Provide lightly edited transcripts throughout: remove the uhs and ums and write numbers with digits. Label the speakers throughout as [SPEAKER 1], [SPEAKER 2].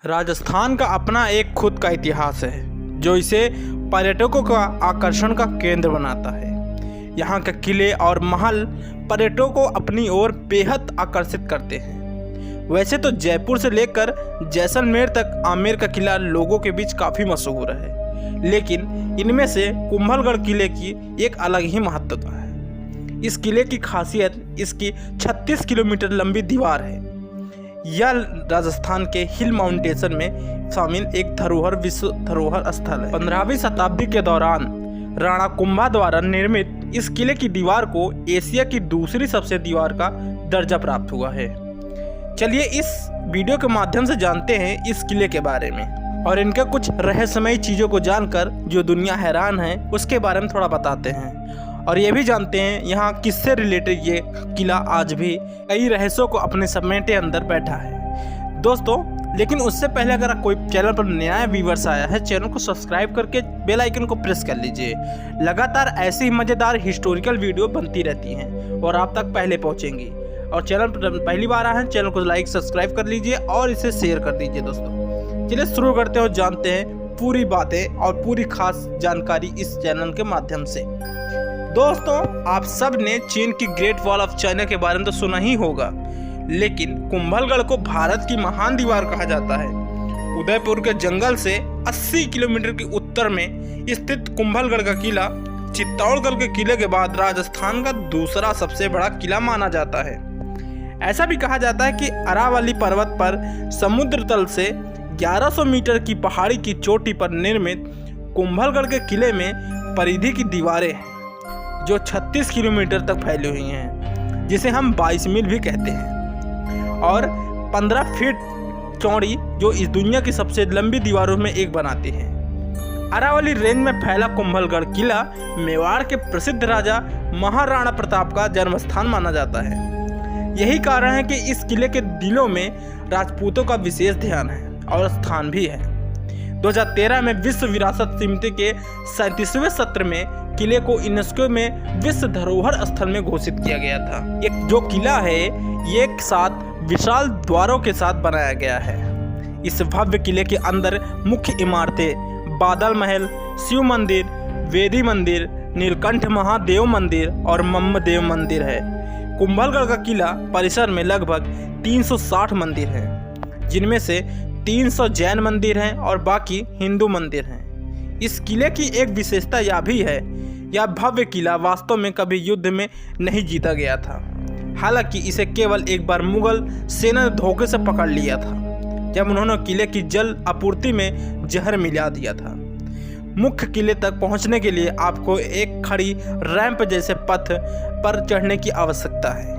[SPEAKER 1] राजस्थान का अपना एक खुद का इतिहास है जो इसे पर्यटकों का आकर्षण का केंद्र बनाता है। यहाँ के किले और महल पर्यटकों को अपनी ओर बेहद आकर्षित करते हैं। वैसे तो जयपुर से लेकर जैसलमेर तक आमेर का किला लोगों के बीच काफ़ी मशहूर है, लेकिन इनमें से कुंभलगढ़ किले की एक अलग ही महत्वता है। इस किले की खासियत इसकी 36 किलोमीटर लंबी दीवार है। यह राजस्थान के हिल माउंटेशन में शामिल एक धरोहर विश्व धरोहर स्थल है। 15वीं शताब्दी के दौरान राणा कुंभा द्वारा निर्मित इस किले की दीवार को एशिया की दूसरी सबसे दीवार का दर्जा प्राप्त हुआ है। चलिए इस वीडियो के माध्यम से जानते हैं इस किले के बारे में और इनके कुछ रहस्यमयी चीज़ों को जानकर जो दुनिया हैरान है उसके बारे में थोड़ा बताते हैं, और ये भी जानते हैं यहाँ किससे रिलेटेड ये किला आज भी कई रहस्यों को अपने समेटे अंदर बैठा है। दोस्तों, लेकिन उससे पहले अगर कोई चैनल पर नया व्यूअर्स आया है, चैनल को सब्सक्राइब करके बेल आइकन को प्रेस कर लीजिए। लगातार ऐसी ही मज़ेदार हिस्टोरिकल वीडियो बनती रहती हैं और आप तक पहले पहुँचेंगी। और चैनल पर पहली बार आए हैं, चैनल को लाइक सब्सक्राइब कर लीजिए और इसे शेयर कर दीजिए। दोस्तों चलिए शुरू करते हैं और जानते हैं पूरी बातें और पूरी खास जानकारी इस चैनल के माध्यम से। दोस्तों, आप सब ने चीन की ग्रेट वॉल ऑफ चाइना के बारे में तो सुना ही होगा, लेकिन कुंभलगढ़ को भारत की महान दीवार कहा जाता है। उदयपुर के जंगल से 80 किलोमीटर के उत्तर में स्थित कुंभलगढ़ का किला चित्तौड़गढ़ के किले के बाद राजस्थान का दूसरा सबसे बड़ा किला माना जाता है। ऐसा भी कहा जाता है कि अरावली पर्वत पर समुद्र तल से 1100 मीटर की पहाड़ी की चोटी पर निर्मित कुंभलगढ़ के किले में परिधि की दीवारें हैं जो 36 किलोमीटर तक फैली हुई हैं, जिसे हम 22 मील भी कहते हैं, और 15 फीट चौड़ी, जो इस दुनिया की सबसे लंबी दीवारों में एक बनाती है। अरावली रेंज में फैला कुंभलगढ़ किला मेवाड़ के प्रसिद्ध राजा महाराणा प्रताप का जन्मस्थान माना जाता है। यही कारण है कि इस किले के दिलों में राजपूतों का विशेष ध्यान है और स्थान भी है। 2013 में विश्व विरासत समिति के 37वें सत्र में किले को यूनेस्को में विश्व धरोहर स्थल में घोषित किया गया था। एक जो किला है ये एक साथ विशाल द्वारों के साथ बनाया गया है। इस भव्य किले के अंदर मुख्य इमारतें बादल महल, शिव मंदिर, वेदी मंदिर, नीलकंठ महादेव मंदिर और मम्मदेव मंदिर है। कुंभलगढ़ का किला परिसर में लगभग 360 मंदिर हैं, जिनमें से 300 जैन मंदिर हैं और बाकी हिंदू मंदिर हैं। इस किले की एक विशेषता यह भी है, यह भव्य किला वास्तव में कभी युद्ध में नहीं जीता गया था। हालांकि इसे केवल एक बार मुगल सेना ने धोखे से पकड़ लिया था, जब उन्होंने किले की जल आपूर्ति में जहर मिला दिया था। मुख्य किले तक पहुंचने के लिए आपको एक खड़ी रैंप जैसे पथ पर चढ़ने की आवश्यकता है।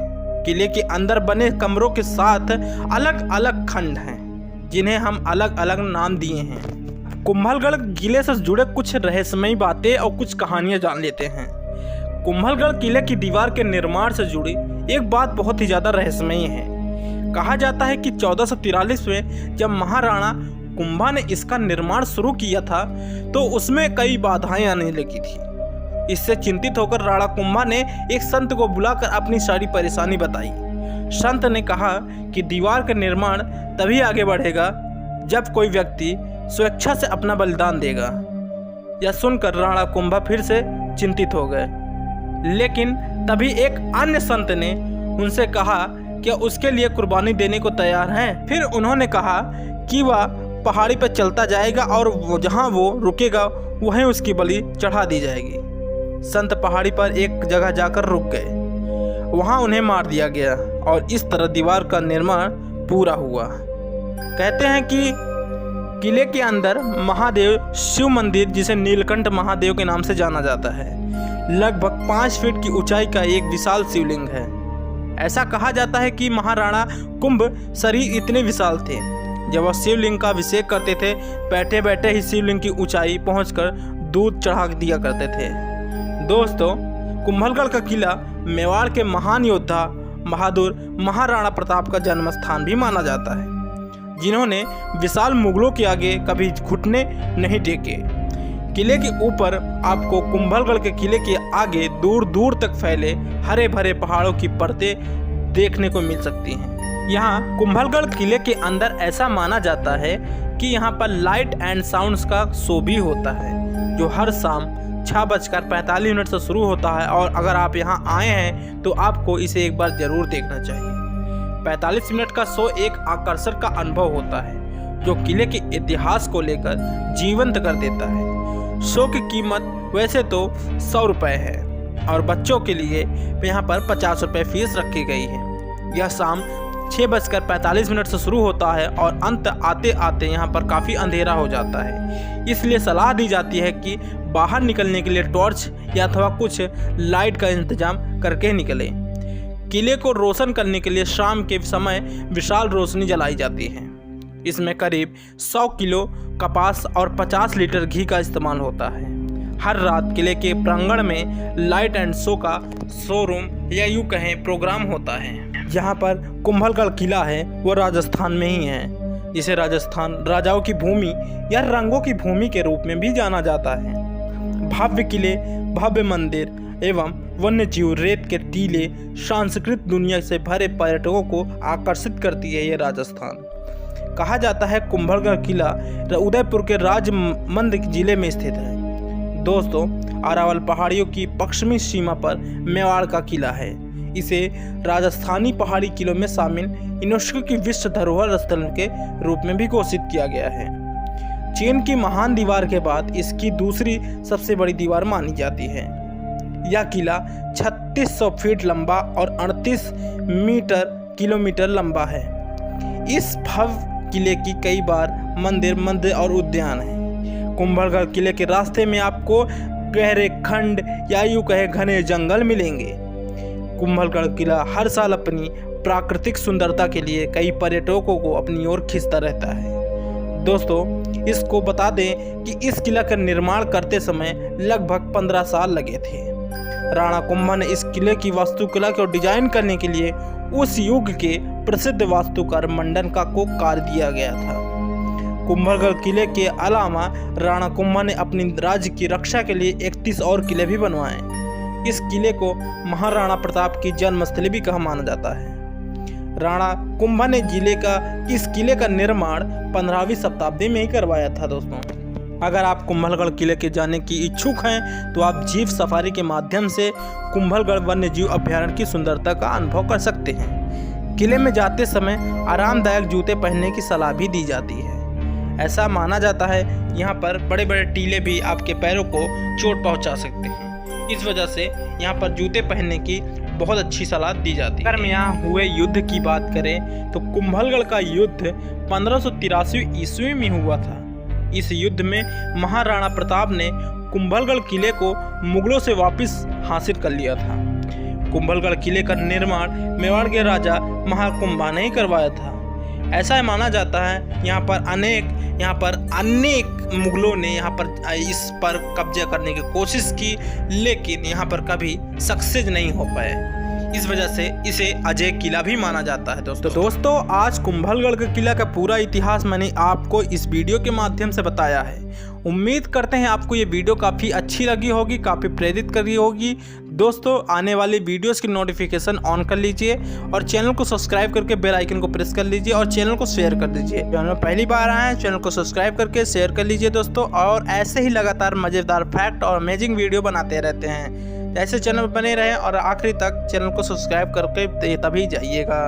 [SPEAKER 1] किले के अंदर बने कमरों के साथ अलग अलग खंड हैं, जिन्हें हम अलग अलग नाम दिए हैं। कुंभलगढ़ किले से जुड़े कुछ रहस्यमयी बातें और कुछ कहानियां जान लेते हैं। कुंभलगढ़ किले की दीवार के निर्माण से जुड़ी एक बात बहुत ही ज़्यादा रहस्यमयी है। कहा जाता है कि 1443 में जब महाराणा कुंभा ने इसका निर्माण शुरू किया था तो उसमें कई बाधाएं आने लगी थी। इससे चिंतित होकर राणा कुंभा ने एक संत को बुलाकर अपनी सारी परेशानी बताई। संत ने कहा कि दीवार का निर्माण तभी आगे बढ़ेगा जब कोई व्यक्ति स्वेच्छा से अपना बलिदान देगा। यह सुनकर राणा कुंभा फिर से चिंतित हो गए, लेकिन तभी एक अन्य संत ने उनसे कहा कि उसके लिए कुर्बानी देने को तैयार हैं। फिर उन्होंने कहा कि वह पहाड़ी पर चलता जाएगा और जहां वो रुकेगा वहीं उसकी बलि चढ़ा दी जाएगी। संत पहाड़ी पर एक जगह जाकर रुक गए, वहां उन्हें मार दिया गया और इस तरह दीवार का निर्माण पूरा हुआ। कहते हैं कि किले के अंदर महादेव शिव मंदिर, जिसे नीलकंठ महादेव के नाम से जाना जाता है, लगभग 5 फीट की ऊंचाई का एक विशाल शिवलिंग है। ऐसा कहा जाता है कि महाराणा कुंभ शरीर इतने विशाल थे, जब वह शिवलिंग का अभिषेक करते थे बैठे बैठे ही शिवलिंग की ऊंचाई पहुंचकर दूध चढ़ा दिया करते थे। दोस्तों, कुंभलगढ़ का किला मेवाड़ के महान योद्धा बहादुर महाराणा प्रताप का जन्म स्थान भी माना जाता है, जिन्होंने विशाल मुगलों के आगे कभी घुटने नहीं टेके। किले के ऊपर आपको कुंभलगढ़ के किले के आगे दूर दूर तक फैले हरे भरे पहाड़ों की परतें देखने को मिल सकती हैं। यहाँ कुंभलगढ़ किले के अंदर ऐसा माना जाता है कि यहाँ पर लाइट एंड साउंड्स का शो भी होता है, जो हर शाम 6:45 से शुरू होता है। और अगर आप यहाँ आए हैं तो आपको इसे एक बार जरूर देखना चाहिए। 45 मिनट का शो एक आकर्षण का अनुभव होता है जो किले के इतिहास को लेकर जीवंत कर देता है। शो की कीमत वैसे तो 100 रुपये है और बच्चों के लिए यहाँ पर 50 रुपये फीस रखी गई है। यह शाम 6:45 से शुरू होता है और अंत आते आते यहाँ पर काफ़ी अंधेरा हो जाता है। इसलिए सलाह दी जाती है कि बाहर निकलने के लिए टॉर्च या अथवा कुछ लाइट का इंतजाम करके निकलें। किले को रोशन करने के लिए शाम के समय विशाल रोशनी जलाई जाती है। इसमें करीब 100 किलो कपास और 50 लीटर घी का इस्तेमाल होता है। हर रात किले के प्रांगण में लाइट एंड शो का शोरूम या यूँ कहें प्रोग्राम होता है। जहाँ पर कुंभलगढ़ किला है वो राजस्थान में ही है, जिसे राजस्थान राजाओं की भूमि या रंगों की भूमि के रूप में भी जाना जाता है। भव्य किले, भव्य मंदिर एवं वन्यजीव, रेत के टीले, सांस्कृतिक दुनिया से भरे पर्यटकों को आकर्षित करती है ये राजस्थान। कहा जाता है कुंभलगढ़ किला उदयपुर के राजमंद जिले में स्थित है। दोस्तों, अरावल पहाड़ियों की पश्चिमी सीमा पर मेवाड़ का किला है। इसे राजस्थानी पहाड़ी किलों में शामिल यूनेस्को की विश्व धरोहर स्थल के रूप में भी घोषित किया गया है। चीन की महान दीवार के बाद इसकी दूसरी सबसे बड़ी दीवार मानी जाती है। यह किला 3600 फीट लंबा और 38 किलोमीटर लंबा है। इस भव्य किले की कई बार मंदिर और उद्यान है। कुंभलगढ़ किले के रास्ते में आपको गहरे खंड या यूं कहे घने जंगल मिलेंगे। कुंभलगढ़ किला हर साल अपनी प्राकृतिक सुंदरता के लिए कई पर्यटकों को अपनी ओर खींचता रहता है। दोस्तों, इसको बता दें कि इस किला का निर्माण करते समय लगभग 15 साल लगे थे। राणा कुंभा ने इस किले की वास्तुकला को डिजाइन करने के लिए उस युग के प्रसिद्ध वास्तुकार मंडनका को कार्य दिया गया था। कुंभलगढ़ किले के अलावा राणा कुंभा ने अपनी राज्य की रक्षा के लिए 31 और किले भी बनवाए। इस किले को महाराणा प्रताप की जन्मस्थली भी कहा माना जाता है। राणा कुंभा ने इस किले का निर्माण 15वीं शताब्दी में ही करवाया था। दोस्तों, अगर आप कुंभलगढ़ किले के जाने की इच्छुक हैं तो आप जीप सफारी के माध्यम से कुंभलगढ़ वन्यजीव अभ्यारण्य की सुंदरता का अनुभव कर सकते हैं। किले में जाते समय आरामदायक जूते पहनने की सलाह भी दी जाती है। ऐसा माना जाता है यहाँ पर बड़े बड़े टीले भी आपके पैरों को चोट पहुँचा सकते हैं। इस वजह से यहाँ पर जूते पहनने की बहुत अच्छी सलाह दी जाती है। अगर मैं यहाँ हुए युद्ध की बात करें तो कुंभलगढ़ का युद्ध 1583 ईस्वी में हुआ था। इस युद्ध में महाराणा प्रताप ने कुंभलगढ़ किले को मुगलों से वापस हासिल कर लिया था। कुंभलगढ़ किले का निर्माण मेवाड़ के राजा महाकुंभा ने ही करवाया था। ऐसा माना जाता है यहाँ पर अनेक मुगलों ने यहाँ पर इस पर कब्जा करने की कोशिश की, लेकिन यहाँ पर कभी सक्सेस नहीं हो पाए। इस वजह से इसे अजय किला भी माना जाता है। दोस्तों, आज कुंभलगढ़ के किला का पूरा इतिहास मैंने आपको इस वीडियो के माध्यम से बताया है। उम्मीद करते हैं आपको ये वीडियो काफ़ी अच्छी लगी होगी, काफ़ी प्रेरित करी होगी। दोस्तों, आने वाली वीडियोस की नोटिफिकेशन ऑन कर लीजिए और चैनल को सब्सक्राइब करके बेल आइकन को प्रेस कर लीजिए और चैनल को शेयर कर दीजिए। चैनल पहली बार आए हैं, चैनल को सब्सक्राइब करके शेयर कर लीजिए दोस्तों। और ऐसे ही लगातार मज़ेदार फैक्ट और अमेजिंग वीडियो बनाते रहते हैं। ऐसे चैनल बने रहें और आखिरी तक चैनल को सब्सक्राइब करके तभी जाइएगा।